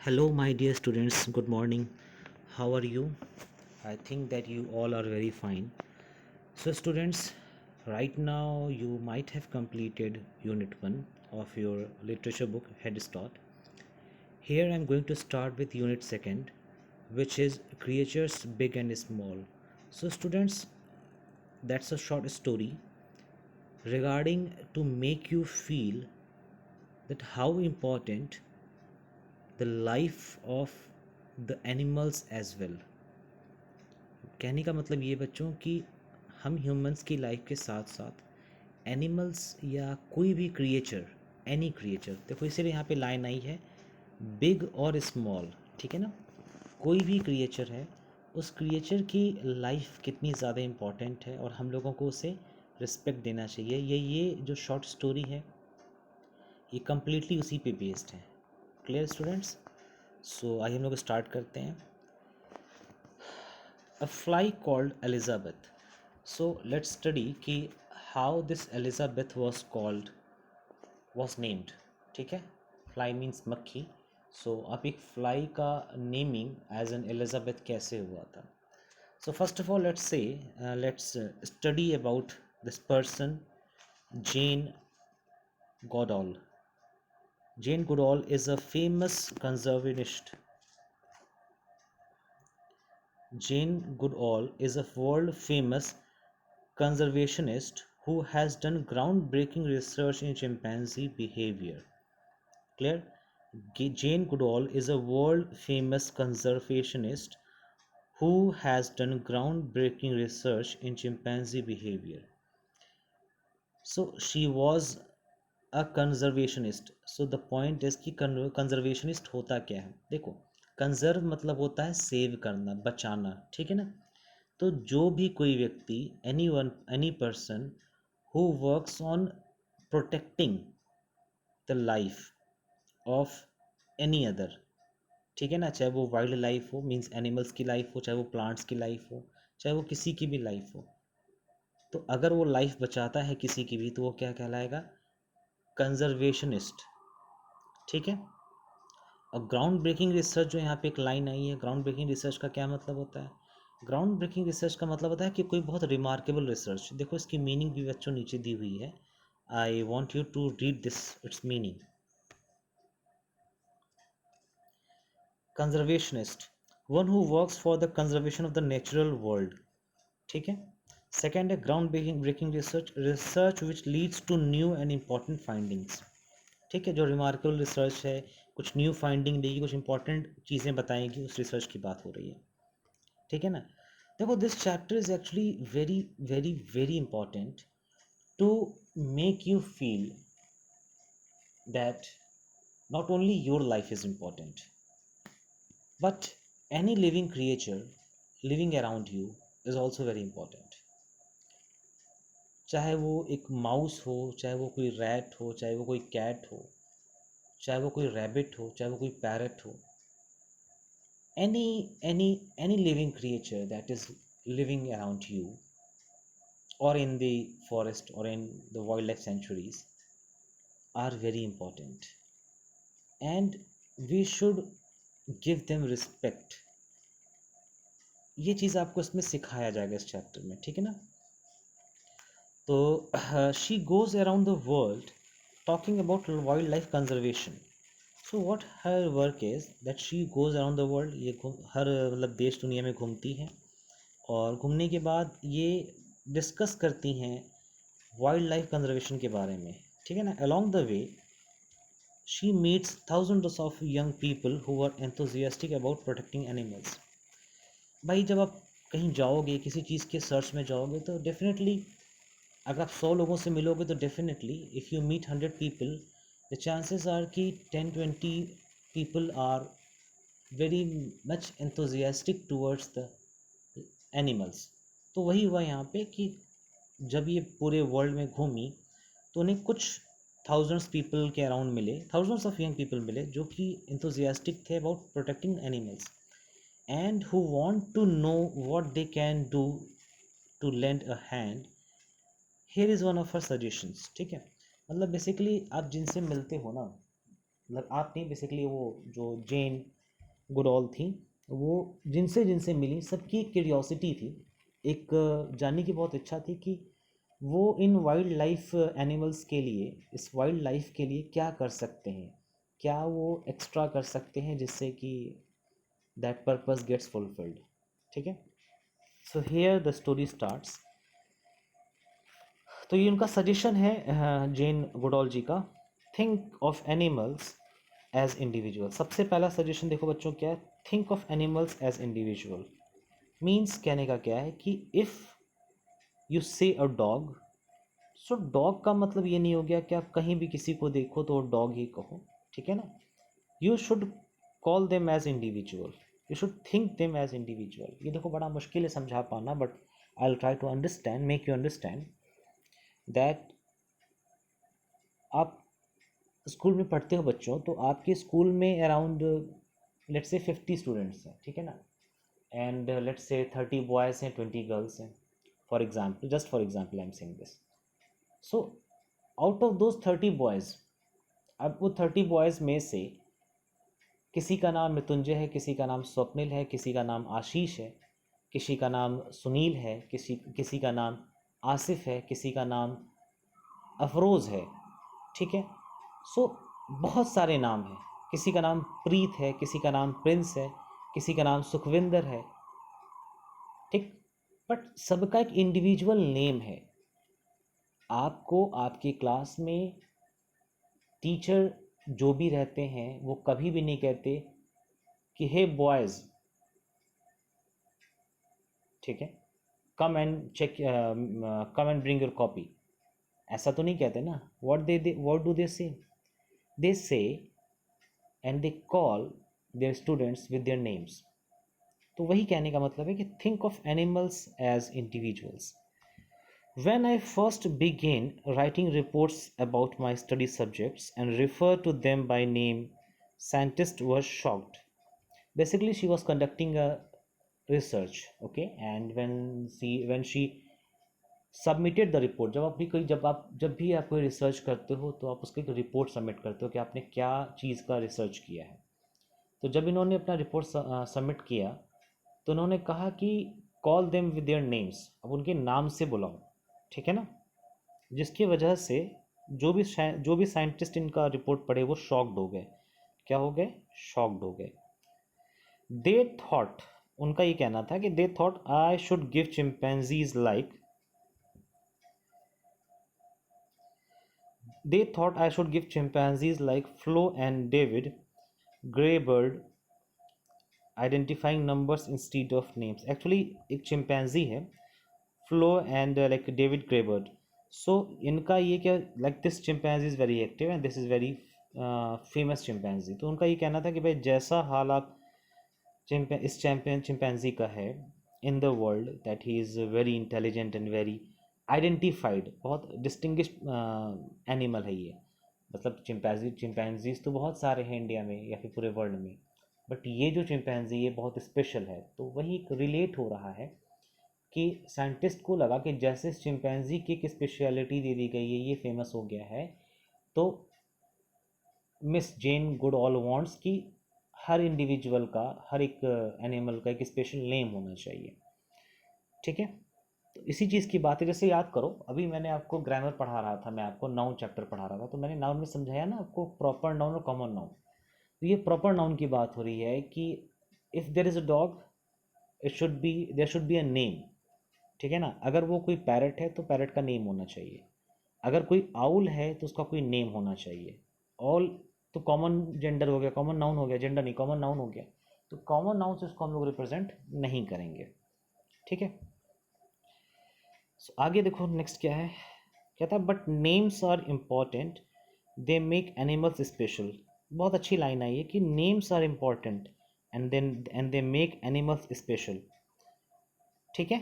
Hello, my dear students. Good morning. How are you? I think that you all are very fine. So, students, right now you might have completed Unit 1 of your literature book Head Start. Here I am going to start with Unit 2, which is Creatures Big and Small. So, students, that's a short story regarding to make you feel that how important the life of the animals as well. कहने का मतलब ये बच्चों कि हम humans की life के साथ साथ एनिमल्स या कोई भी क्रिएचर, एनी क्रिएचर, देखो इसीलिए यहाँ पे लाइन आई है बिग और स्मॉल, ठीक है ना। कोई भी क्रिएचर है, उस क्रिएचर की लाइफ कितनी ज़्यादा इम्पॉर्टेंट है और हम लोगों को उसे रिस्पेक्ट देना चाहिए। ये जो शॉर्ट स्टोरी है ये कम्प्लीटली उसी पे बेस्ड है। Clear students? सो आइए हम लोग स्टार्ट करते हैं। A fly called Elizabeth. So let's study कि how this Elizabeth was named. ठीक है, fly means मक्खी, so अब एक fly का naming as an Elizabeth कैसे हुआ था. So first of all let's study about this person, Jane Goodall. Jane Goodall is a famous conservationist. Jane Goodall is a world famous conservationist who has done groundbreaking research in chimpanzee behavior. Clear? Jane Goodall is a world famous conservationist who has done groundbreaking research in chimpanzee behavior. So she was a conservationist. So the point is कि conservationist होता क्या है? देखो, conserve मतलब होता है save करना, बचाना, ठीक है ना। तो जो भी कोई व्यक्ति, any person who works on protecting the life of any other, ठीक है ना, चाहे वो वाइल्ड लाइफ हो, मीन्स एनिमल्स की लाइफ हो, चाहे वो प्लांट्स की लाइफ हो, चाहे वो किसी की भी लाइफ हो, तो अगर वो लाइफ बचाता है किसी की भी तो वो क्या कहलाएगा? कंजर्वेशनिस्ट, ठीक है। और ग्राउंड ब्रेकिंग रिसर्च जो यहाँ पे एक लाइन आई है, ग्राउंड ब्रेकिंग रिसर्च का क्या मतलब होता है? ग्राउंड ब्रेकिंग रिसर्च का मतलब होता है कि कोई बहुत रिमार्केबल रिसर्च। देखो इसकी मीनिंग भी बच्चों नीचे दी हुई है, I want you to read this its meaning. Conservationist, one who works for the conservation of the natural world, ठीक है। सेकेंड है ground breaking research which leads to new and important findings, ठीक है। जो रिमार्केबल रिसर्च है, कुछ new finding देगी, कुछ इंपॉर्टेंट चीज़ें बताएगी, उस रिसर्च की बात हो रही है, ठीक है ना। देखो this chapter is actually very very very important to make you feel that not only your life is important but any living creature living around you is also very important. चाहे वो एक माउस हो, चाहे वो कोई rat हो, चाहे वो कोई कैट हो, चाहे वो कोई रैबिट हो, चाहे वो कोई पैरट हो, any living creature that is living around you or in the forest or in the wildlife sanctuaries are very important and we should give them respect. ये चीज़ आपको इसमें सिखाया जाएगा इस चैप्टर में, ठीक है ना। तो she goes around the world talking about wild life conservation. So what her work is that she goes around the world, ये हर मतलब देश दुनिया में घूमती हैं और घूमने के बाद ये डिस्कस करती हैं वाइल्ड लाइफ कंजर्वेशन के बारे में, ठीक है ना। Along the way she meets thousands of young people who are enthusiastic about protecting animals. भाई जब आप कहीं जाओगे, किसी चीज़ के सर्च में जाओगे तो डेफिनेटली अगर आप 100 लोगों से मिलोगे तो definitely if you meet 100 people the chances are कि 10-20 people are very much enthusiastic towards the animals. तो वही हुआ यहाँ पे कि जब ये पूरे वर्ल्ड में घूमी तो उन्हें कुछ थाउजेंड्स पीपल के अराउंड मिले, थाउजेंड्स ऑफ यंग पीपल मिले जो कि एंथुजियास्टिक थे about protecting animals and who want to know what they can do to lend a hand. Here is one of her suggestions, ठीक है। मतलब बेसिकली आप जिनसे मिलते हो ना, मतलब आप नहीं, बेसिकली वो जो जेन गुडॉल थी, वो जिनसे जिनसे मिली सबकी क्यूरियोसिटी थी, एक जानने की बहुत इच्छा थी कि वो इन वाइल्ड लाइफ एनिमल्स के लिए, इस वाइल्ड लाइफ के लिए क्या कर सकते हैं, क्या वो एक्स्ट्रा कर सकते हैं जिससे कि दैट पर्पस गेट्स फुलफिल्ड। ठीक है, so here the story starts. तो ये उनका सजेशन है जेन गुडॉल जी का, think of animals as individual. सबसे पहला सजेशन देखो बच्चों क्या है, think of animals as individual. Means कहने का क्या है कि इफ़ यू से अ डॉग, सो डॉग का मतलब ये नहीं हो गया कि आप कहीं भी किसी को देखो तो डॉग ही कहो, ठीक है ना। You should call them as individual, you should think them as individual. ये देखो बड़ा मुश्किल है समझा पाना, but I will try to understand, make you understand that आप स्कूल में पढ़ते हो बच्चों, तो आपके स्कूल में अराउंड लेट्स से 50 स्टूडेंट्स हैं, ठीक है ना, एंड लेट्स से 30 बॉयज़ हैं, 20 गर्ल्स हैं, for example, just for example I am saying this. So out of those 30 boys, अब वो 30 बॉयज़ में से किसी का नाम मृत्युंजय है, किसी का नाम स्वप्निल है, किसी का नाम आशीष है, किसी का नाम सुनील है, किसी किसी का नाम आसिफ है, किसी का नाम अफरोज़ है, ठीक है। सो बहुत सारे नाम हैं, किसी का नाम प्रीत है, किसी का नाम प्रिंस है, किसी का नाम सुखविंदर है, ठीक। बट सबका एक इंडिविजुअल नेम है। आपको आपकी क्लास में टीचर जो भी रहते हैं वो कभी भी नहीं कहते कि हे बॉयज़, ठीक है, come and check, come and bring your copy, ऐसा तो नहीं कहते ना। What do they say and they call their students with their names. तो वही कहने का मतलब है कि think of animals as individuals. When I first began writing reports about my study subjects and refer to them by name, scientists were shocked. Basically, she was conducting a research, okay, and when she submitted the report, जब भी आप कोई research करते हो तो आप उसकी एक रिपोर्ट सबमिट करते हो कि आपने क्या चीज़ का रिसर्च किया है। तो जब इन्होंने अपना रिपोर्ट सबमिट किया तो उन्होंने कहा कि call them with their names, अब उनके नाम से बुलाओ, ठीक है ना। जिसकी वजह से जो भी साइंटिस्ट इनका रिपोर्ट पढ़े वो शॉक्ड हो गए। क्या हो गए? शॉक्ड हो गए। दे थॉट, उनका ये कहना था कि they thought I should give chimpanzees like, they thought I should give chimpanzees like Flo and David Greybird identifying numbers instead of names. Actually एक चिंपैंजी है फ्लो एंड लाइक डेविड ग्रेबर्ड। सो इनका ये क्या, like this chimpanzee is very active and this is very famous chimpanzee. तो उनका ये कहना था कि भाई जैसा हाल आप इस चैम्पियन चिंपैंजी का है in the world, that he is very intelligent and very identified, बहुत डिस्टिंग्विश्ड एनिमल है ये। मतलब चिंपैंजीज तो बहुत सारे हैं इंडिया में या फिर पूरे वर्ल्ड में, बट ये जो चिंपैंजी ये बहुत स्पेशल है। तो वही एक रिलेट हो रहा है कि साइंटिस्ट को लगा कि जैसे इस चिंपैंजी की एक स्पेशलिटी दे दी गई है, ये फेमस हो गया है, तो मिस जेन गुडऑल वांट्स कि हर इंडिविजुअल का, हर एक एनिमल का एक स्पेशल नेम होना चाहिए, ठीक है। तो इसी चीज़ की बात है, जैसे याद करो अभी मैंने आपको ग्रामर पढ़ा रहा था, मैं आपको नाउन चैप्टर पढ़ा रहा था, तो मैंने नाउन में समझाया ना आपको प्रॉपर नाउन और कॉमन नाउन। तो ये प्रॉपर नाउन की बात हो रही है कि if there is a dog, there should be a name, ठीक है ना। अगर वो कोई पैरट है तो पैरट का नेम होना चाहिए, अगर कोई आउल है तो उसका कोई नेम होना चाहिए। ऑल तो कॉमन जेंडर हो गया, कॉमन नाउन हो गया, जेंडर नहीं कॉमन नाउन हो गया। तो कॉमन नाउन से उसको हम लोग रिप्रेजेंट नहीं करेंगे, ठीक है। आगे देखो नेक्स्ट क्या है, कहता है but names are important, they make animals special. बहुत अच्छी लाइन आई है कि names are important and they make animals special, ठीक है।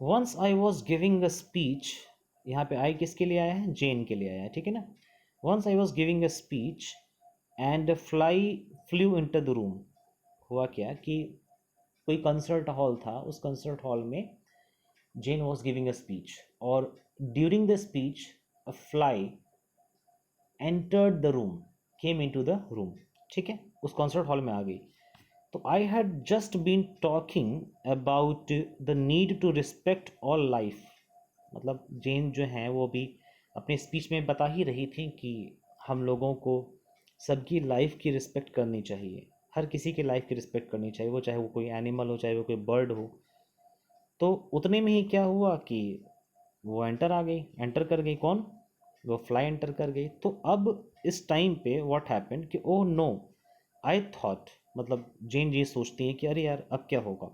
Once I was giving a speech, यहाँ पे आई किसके लिए आया है? जेन के लिए आया है, ठीक है ना। Once I was giving a speech and fly flew into the room. हुआ क्या कि कोई कंसर्ट हॉल था, उस कंसर्ट हॉल में Jane was giving a speech, और during the speech a fly entered the room. Came into the room, ठीक है, उस कॉन्सर्ट हॉल में आ गई। तो I had just been talking about the need to respect all life. मतलब Jane जो हैं वो भी अपने स्पीच में बता ही रही थी कि हम लोगों को सबकी लाइफ की रिस्पेक्ट करनी चाहिए, हर किसी की लाइफ की रिस्पेक्ट करनी चाहिए, वो चाहे वो कोई एनिमल हो, चाहे वो कोई बर्ड हो। तो उतने में ही क्या हुआ कि वो एंटर कर गई। कौन? वो फ्लाई एंटर कर गई। तो अब इस टाइम पे व्हाट हैपेंड कि ओह नो, आई थॉट, मतलब जेन जी सोचती है कि अरे यार अब क्या होगा।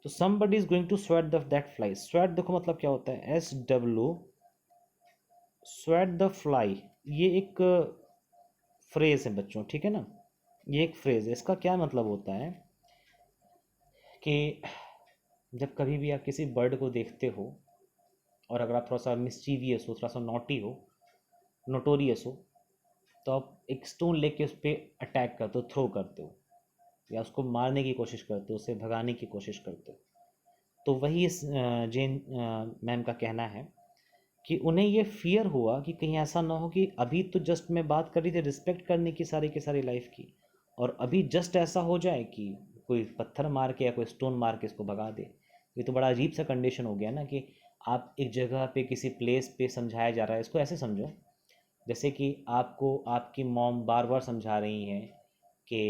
तो somebody is going to swat that fly. Swat देखो मतलब क्या होता है, SW, स्वेट द फ्लाई। ये एक फ्रेज है बच्चों, ठीक है ना, ये एक फ्रेज है। इसका क्या मतलब होता है कि जब कभी भी आप किसी बर्ड को देखते हो और अगर आप थोड़ा सा मिस्चीवियस हो, थोड़ा सा नॉटी हो, नोटोरियस हो, तो आप एक स्टोन लेके उस पर अटैक करते हो, थ्रो करते हो, या उसको मारने की कोशिश करते हो, उसे भगाने की कोशिश करते हो। तो वही इस जेन मैम का कहना है कि उन्हें ये फियर हुआ कि कहीं ऐसा ना हो कि अभी तो जस्ट मैं बात कर रही थी रिस्पेक्ट करने की सारी की सारी लाइफ की, और अभी जस्ट ऐसा हो जाए कि कोई पत्थर मार के या कोई स्टोन मार के इसको भगा दे। ये तो बड़ा अजीब सा कंडीशन हो गया ना कि आप एक जगह पे किसी प्लेस पे समझाया जा रहा है। इसको ऐसे समझो जैसे कि आपको आपकी मॉम बार बार समझा रही हैं कि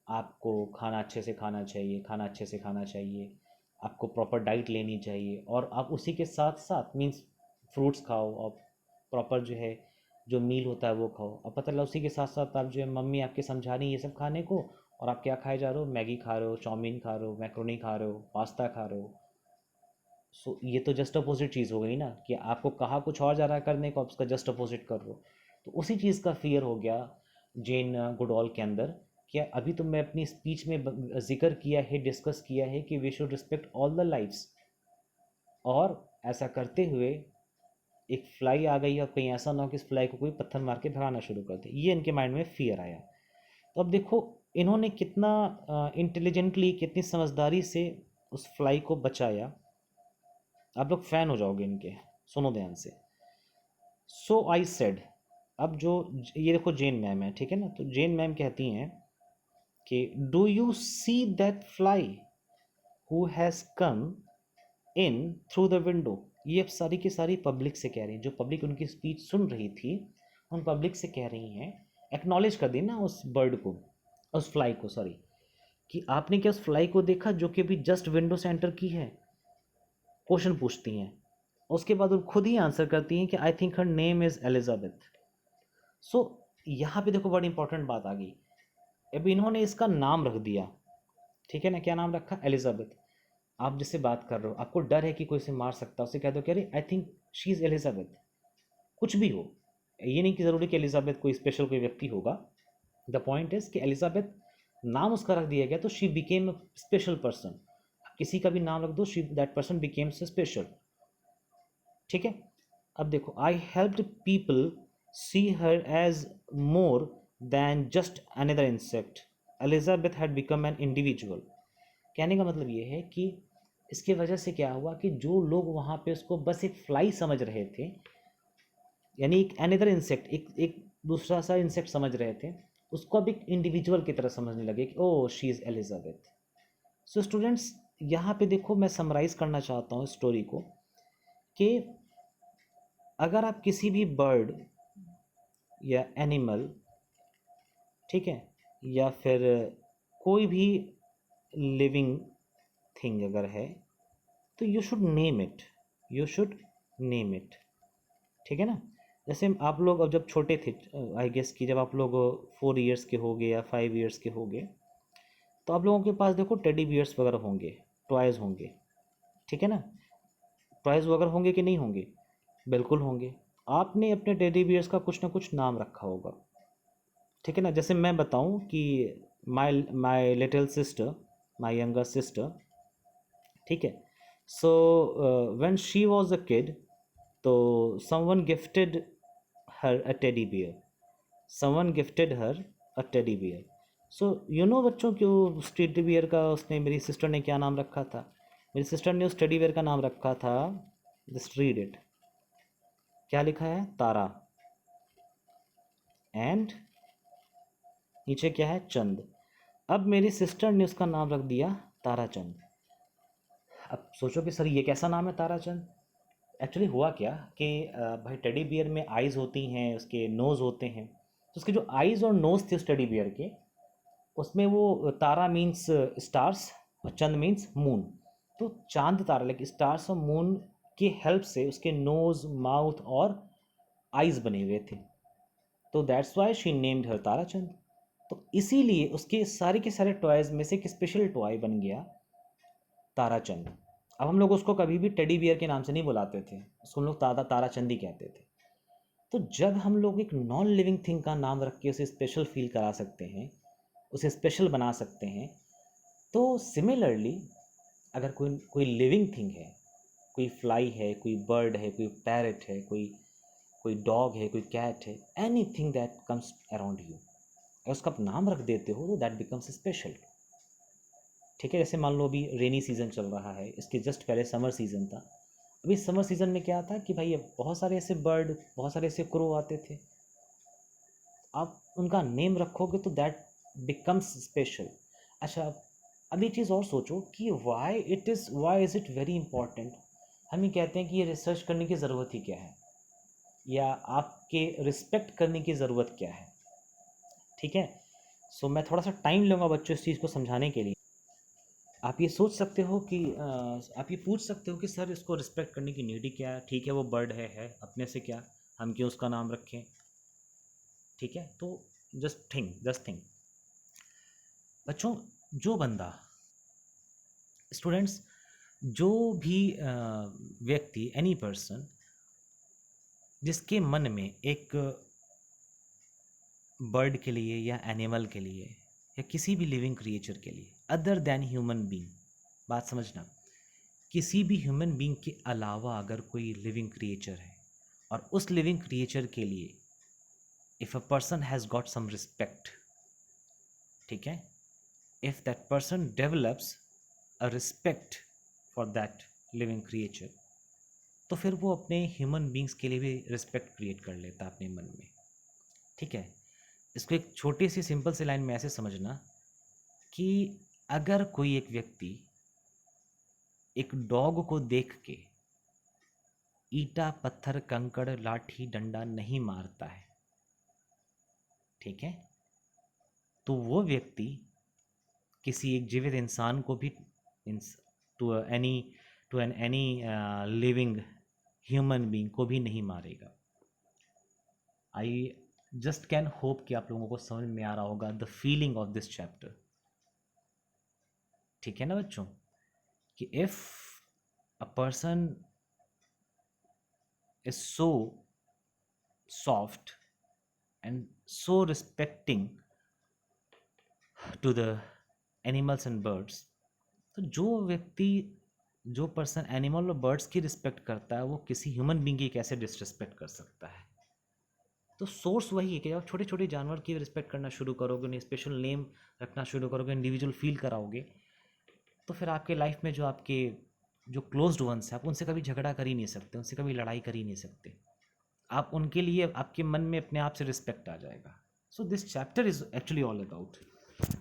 आपको खाना अच्छे से खाना चाहिए, खाना अच्छे से खाना चाहिए, आपको प्रॉपर डाइट लेनी चाहिए, और आप उसी के साथ साथ मीन्स फ्रूट्स खाओ और प्रॉपर जो है जो मील होता है वो खाओ। और पता चला उसी के साथ साथ आप जो है मम्मी आपके समझा रही है ये सब खाने को, और आप क्या खाए जा रहे हो, मैगी खा रहे हो, चाउमीन खा रहे हो, मैक्रोनी खा रहे हो, पास्ता खा रहे हो। सो ये तो जस्ट अपोजिट चीज़ हो गई ना कि आपको कहा कुछ और जा रहा है करने को, आप उसका जस्ट अपोजिट कर रहे हो। तो उसी चीज़ का फियर हो गया जेन गुडॉल के अंदर। क्या अभी तो मैं अपनी स्पीच में जिक्र किया है, डिस्कस किया है कि we should respect all the lifes, और ऐसा करते हुए एक फ्लाई आ गई, अब कहीं ऐसा ना हो कि इस फ्लाई को कोई पत्थर मार के भगाना शुरू कर दे। ये इनके माइंड में फियर आया। तो अब देखो इन्होंने कितना इंटेलिजेंटली, कितनी समझदारी से उस फ्लाई को बचाया। आप लोग फैन हो जाओगे इनके, सुनो ध्यान से। सो आई सेड, अब जो ये देखो जेन मैम है, ठीक है ना, तो जेन मैम कहती हैं कि do you see that fly who has come in through the window. ये अब सारी की सारी पब्लिक से कह रही हैं, जो पब्लिक उनकी स्पीच सुन रही थी उन पब्लिक से कह रही हैं, एक्नॉलेज कर दी ना उस बर्ड को, उस फ्लाई को, सॉरी, कि आपने क्या उस फ्लाई को देखा जो कि अभी जस्ट विंडो से एंटर की है। क्वेश्चन पूछती हैं, उसके बाद वो खुद ही आंसर करती हैं कि I think her name is Elizabeth. So यहाँ पे देखो बड़ी इंपॉर्टेंट बात आ गई। अब इन्होंने इसका नाम रख दिया, ठीक है ना, क्या नाम रखा, एलिजाबेथ। आप जिससे बात कर रहे हो आपको डर है कि कोई इसे मार सकता है, उसे कह दो कि अरे I think she is Elizabeth. कुछ भी हो, ये नहीं कि ज़रूरी कि एलिजाबेथ कोई स्पेशल कोई व्यक्ति होगा। द पॉइंट इज कि एलिजाबेथ नाम उसका रख दिया गया तो she became a special person. किसी का भी नाम रख दो, she that person becames special, ठीक है। अब देखो, I helped people see her as more than just another insect, Elizabeth had become an individual. कहने का मतलब ये है कि इसके वजह से क्या हुआ कि जो लोग वहाँ पे उसको बस एक फ्लाई समझ रहे थे, यानी एक अनदर इंसेक्ट, एक दूसरा सा इंसेक्ट समझ रहे थे, उसको अब एक इंडिविजुअल की तरह समझने लगे कि oh she is Elizabeth. So students, यहाँ पे देखो मैं समराइज करना चाहता हूँ स्टोरी को कि अगर आप किसी भी बर्ड या एनिमल, ठीक है, या फिर कोई भी लिविंग थिंग अगर है, तो you should name it, you should name it, ठीक है ना। जैसे आप लोग अब जब छोटे थे, आई गेस कि जब आप लोग 4 ईयर्स के हो गए या 5 ईयर्स के हो गए, तो आप लोगों के पास देखो टेडी बियर्स वगैरह होंगे, टॉयज़ होंगे, ठीक है ना। टॉयज़ वगैरह होंगे कि नहीं होंगे, बिल्कुल होंगे। आपने अपने टेडी बियर्स का कुछ ना कुछ नाम रखा होगा, ठीक है ना। जैसे मैं बताऊं कि my my little sister, my younger sister, ठीक है, so when she was a kid, तो someone gifted her a teddy bear, someone gifted her a teddy bear. So you know बच्चों, कि उस टेडी बियर का उसने, मेरी सिस्टर ने क्या नाम रखा था, मेरी सिस्टर ने उस टेडी बियर का नाम रखा था, जस्ट रीड इट, क्या लिखा है, तारा। एंड नीचे क्या है, चंद। अब मेरी सिस्टर ने उसका नाम रख दिया ताराचंद। अब सोचो कि सर ये कैसा नाम है ताराचंद। एक्चुअली हुआ क्या कि भाई टेडी बियर में आइज़ होती हैं, उसके नोज़ होते हैं, तो उसके जो आइज़ और नोज़ थे उस टेडी बियर के, उसमें वो तारा मीन्स स्टार्स और चंद मीन्स मून। तो चांद तारा लाइक स्टार्स और मून की हेल्प से उसके नोज़, माउथ और आइज़ बने हुए थे, तो दैट्स वाई शी नेम्ड हर ताराचंद। तो इसीलिए उसके सारे के सारे टॉयज़ में से एक स्पेशल टॉय बन गया ताराचंद। अब हम लोग उसको कभी भी टेडी बियर के नाम से नहीं बुलाते थे, उसको हम लोग ताराचंद ही कहते थे। तो जब हम लोग एक नॉन लिविंग थिंग का नाम रख के उसे स्पेशल फील करा सकते हैं, उसे स्पेशल बना सकते हैं, तो सिमिलरली अगर कोई कोई लिविंग थिंग है, कोई फ्लाई है, कोई बर्ड है, कोई पैरट है, कोई कोई डॉग है, कोई कैट है, any thing that comes around you, अगर उसका आप नाम रख देते हो तो दैट बिकम्स स्पेशल। ठीक है, जैसे मान लो अभी रेनी सीज़न चल रहा है, इसके जस्ट पहले समर सीज़न था। अभी समर सीज़न में क्या था कि भाई अब बहुत सारे ऐसे बर्ड, बहुत सारे ऐसे क्रो आते थे, आप उनका नेम रखोगे तो दैट बिकम्स स्पेशल। अच्छा, अब ये चीज़ और सोचो कि why is it very important. हम ये कहते हैं कि ये रिसर्च करने की ज़रूरत ही क्या है, या आपके रिस्पेक्ट करने की ज़रूरत क्या है। ठीक है, सो मैं थोड़ा सा टाइम लूँगा बच्चों इस चीज़ को समझाने के लिए। आप ये सोच सकते हो कि आप ये पूछ सकते हो कि सर इसको रिस्पेक्ट करने की नीड ही क्या है। ठीक है, वो बर्ड है, अपने से क्या, हम क्यों उसका नाम रखें। ठीक है, तो जस्ट थिंक बच्चों, जो बंदा, स्टूडेंट्स, जो भी व्यक्ति, एनी पर्सन जिसके मन में एक बर्ड के लिए या एनिमल के लिए या किसी भी लिविंग क्रिएचर के लिए अदर देन ह्यूमन बीइंग, बात समझना, किसी भी ह्यूमन बीइंग के अलावा अगर कोई लिविंग क्रिएचर है और उस लिविंग क्रिएचर के लिए if a person has got some respect, ठीक है, if that person develops a respect for that living creature, तो फिर वो अपने ह्यूमन बींग्स के लिए भी रिस्पेक्ट क्रिएट कर लेता है अपने मन में। ठीक है, इसको एक छोटी सी सिंपल सी लाइन में ऐसे समझना कि अगर कोई एक व्यक्ति एक डॉग को देख के ईंटा, पत्थर, कंकड़, लाठी, डंडा नहीं मारता है, ठीक है, तो वो व्यक्ति किसी एक जीवित इंसान को भी, to any to an any living human being को भी नहीं मारेगा। आई जस्ट कैन होप कि आप लोगों को समझ में आ रहा होगा the feeling of this chapter. ठीक है ना बच्चों, कि if a person is so soft and so respecting to the animals and birds, तो जो व्यक्ति, जो पर्सन एनिमल और बर्ड्स की रिस्पेक्ट करता है, वो किसी ह्यूमन बींग की कैसे डिसरिस्पेक्ट कर सकता है। तो सोर्स वही है कि आप छोटे छोटे जानवर की रिस्पेक्ट करना शुरू करोगे, उन्हें स्पेशल नेम रखना शुरू करोगे, इंडिविजुअल फील कराओगे, तो फिर आपके लाइफ में जो आपके जो क्लोज्ड वंस हैं, आप उनसे कभी झगड़ा कर ही नहीं सकते, उनसे कभी लड़ाई कर ही नहीं सकते। आप उनके लिए, आपके मन में अपने आप से रिस्पेक्ट आ जाएगा। So this chapter is actually all about.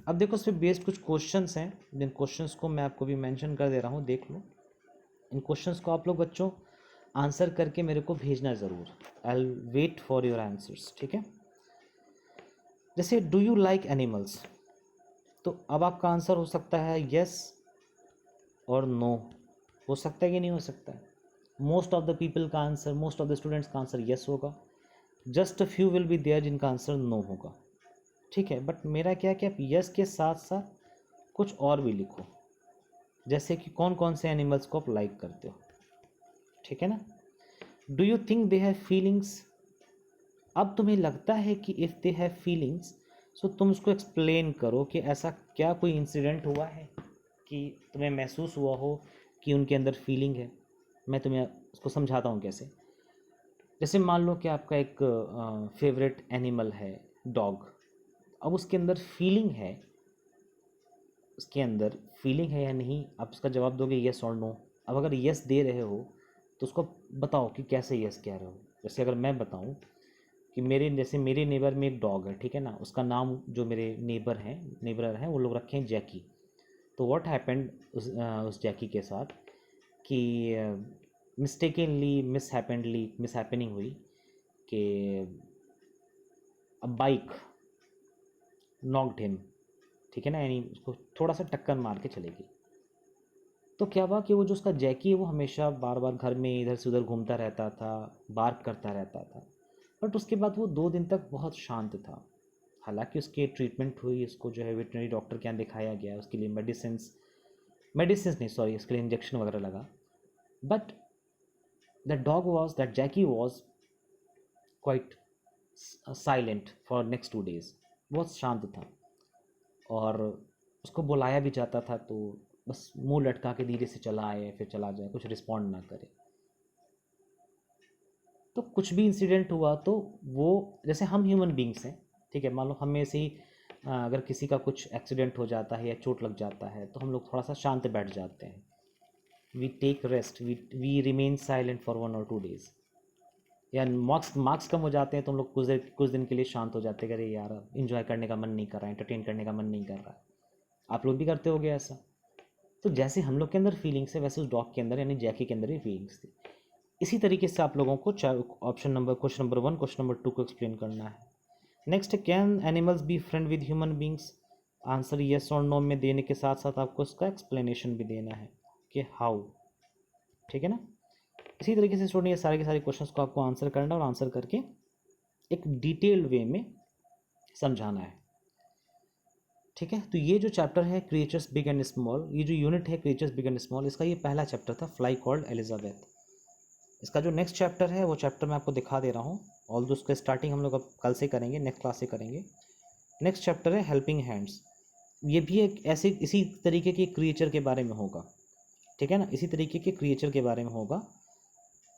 अब देखो, उस पर बेस्ड कुछ क्वेश्चंस हैं, जिन क्वेश्चंस को मैं आपको भी मेंशन कर दे रहा हूँ, देख लो। इन क्वेश्चंस को आप लोग बच्चों आंसर करके मेरे को भेजना ज़रूर। I will wait for your answers. ठीक है, जैसे डू यू लाइक एनिमल्स, तो अब आपका आंसर हो सकता है यस और नो, हो सकता है कि नहीं हो सकता है। मोस्ट ऑफ द पीपल का answer, most of the students का आंसर यस होगा, just a few will be there जिनका आंसर नो होगा। ठीक है, बट मेरा क्या है कि आप यस के साथ साथ कुछ और भी लिखो, जैसे कि कौन कौन से एनिमल्स को आप लाइक करते हो। ठीक है ना, do you think they have feelings, अब तुम्हें लगता है कि इफ़ दे हैव फीलिंग्स, सो तुम उसको एक्सप्लेन करो कि ऐसा क्या कोई इंसिडेंट हुआ है कि तुम्हें महसूस हुआ हो कि उनके अंदर फीलिंग है। मैं तुम्हें उसको समझाता हूँ कैसे। जैसे मान लो कि आपका एक फेवरेट एनिमल है डॉग, अब उसके अंदर फीलिंग है, उसके अंदर फीलिंग है या नहीं, आप उसका जवाब दोगे येस और नो। अब अगर येस दे रहे हो तो उसको बताओ कि कैसे येस कह रहे हो। जैसे अगर मैं बताऊं कि मेरे जैसे मेरे नेबर में एक डॉग है, ठीक है ना, उसका नाम जो मेरे नेबर हैं वो लोग रखे हैं जैकी। तो व्हाट हैपेंड उस जैकी के साथ कि मिसहैपनिंग हुई कि अ बाइक नॉक्ड हिम, ठीक है ना, यानी उसको थोड़ा सा टक्कर मार के चलेगी। तो क्या हुआ कि वो जो उसका जैकी है वो हमेशा बार बार घर में इधर से उधर घूमता रहता था, बार्क करता रहता था। बट उसके बाद वो 2 दिन तक बहुत शांत था। हालांकि उसकी ट्रीटमेंट हुई, उसको जो है वेटनरी डॉक्टर के यहाँ दिखाया गया, उसके लिए मेडिसिन नहीं सॉरी उसके लिए इंजेक्शन वगैरह लगा। But that Jackie was quite silent for next 2 days। बहुत शांत था और उसको बुलाया भी जाता था तो बस मुंह लटका के धीरे से चला आए फिर चला जाए, कुछ रिस्पॉन्ड ना करे। तो कुछ भी इंसिडेंट हुआ तो वो, जैसे हम ह्यूमन बींग्स हैं, ठीक है, मान लो हम में से ही अगर किसी का कुछ एक्सीडेंट हो जाता है या चोट लग जाता है तो हम लोग थोड़ा सा शांत बैठ जाते हैं, we take rest, we remain silent for 1 or 2 days। या मार्क्स कम हो जाते हैं तो हम लोग कुछ दिन के लिए शांत हो जाते हैं, अरे यार इंजॉय करने का मन नहीं कर रहा है, एंटरटेन करने का मन नहीं कर रहा है। आप लोग भी करते होगे ऐसा। तो जैसे हम लोग के अंदर फीलिंग्स है वैसे उस डॉग के अंदर यानी जैकी के अंदर भी फीलिंग्स थी। इसी तरीके से आप लोगों को क्वेश्चन नंबर 1, क्वेश्चन नंबर 2 को एक्सप्लेन करना है। Next, can animals be friend with human beings? Answer yes और नो में देने के साथ साथ आपको इसका एक्सप्लेनेशन भी देना है कि हाउ, ठीक है ना। इसी तरीके से स्टूडेंट ये सारे के सारे क्वेश्चंस को आपको आंसर करना और आंसर करके एक डिटेल्ड वे में समझाना है, ठीक है। तो ये जो चैप्टर है क्रिएचर्स बिग एंड स्मॉल, ये जो यूनिट है क्रिएचर्स बिग एंड स्मॉल, इसका ये पहला चैप्टर था, फ्लाई कॉल्ड एलिजाबेथ। इसका जो नेक्स्ट चैप्टर है वो चैप्टर मैं आपको दिखा दे रहा हूँ, ऑल दो उसका स्टार्टिंग हम लोग अब कल से करेंगे, नेक्स्ट क्लास से करेंगे। नेक्स्ट चैप्टर है हेल्पिंग हैंड्स। ये भी एक ऐसे इसी तरीके के क्रिएचर के बारे में होगा, ठीक है ना, इसी तरीके के क्रिएचर के बारे में होगा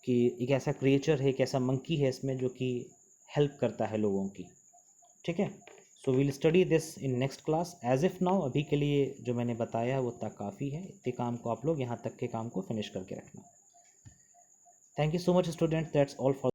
कि एक ऐसा क्रिएचर है, एक ऐसा मंकी है इसमें जो कि हेल्प करता है लोगों की, ठीक है। So we'll study this in next class. As if now अभी के लिए जो मैंने बताया है वो तक काफ़ी है, इतने काम को आप लोग यहाँ तक के काम को फिनिश करके रखना। Thank you so much student, that's all for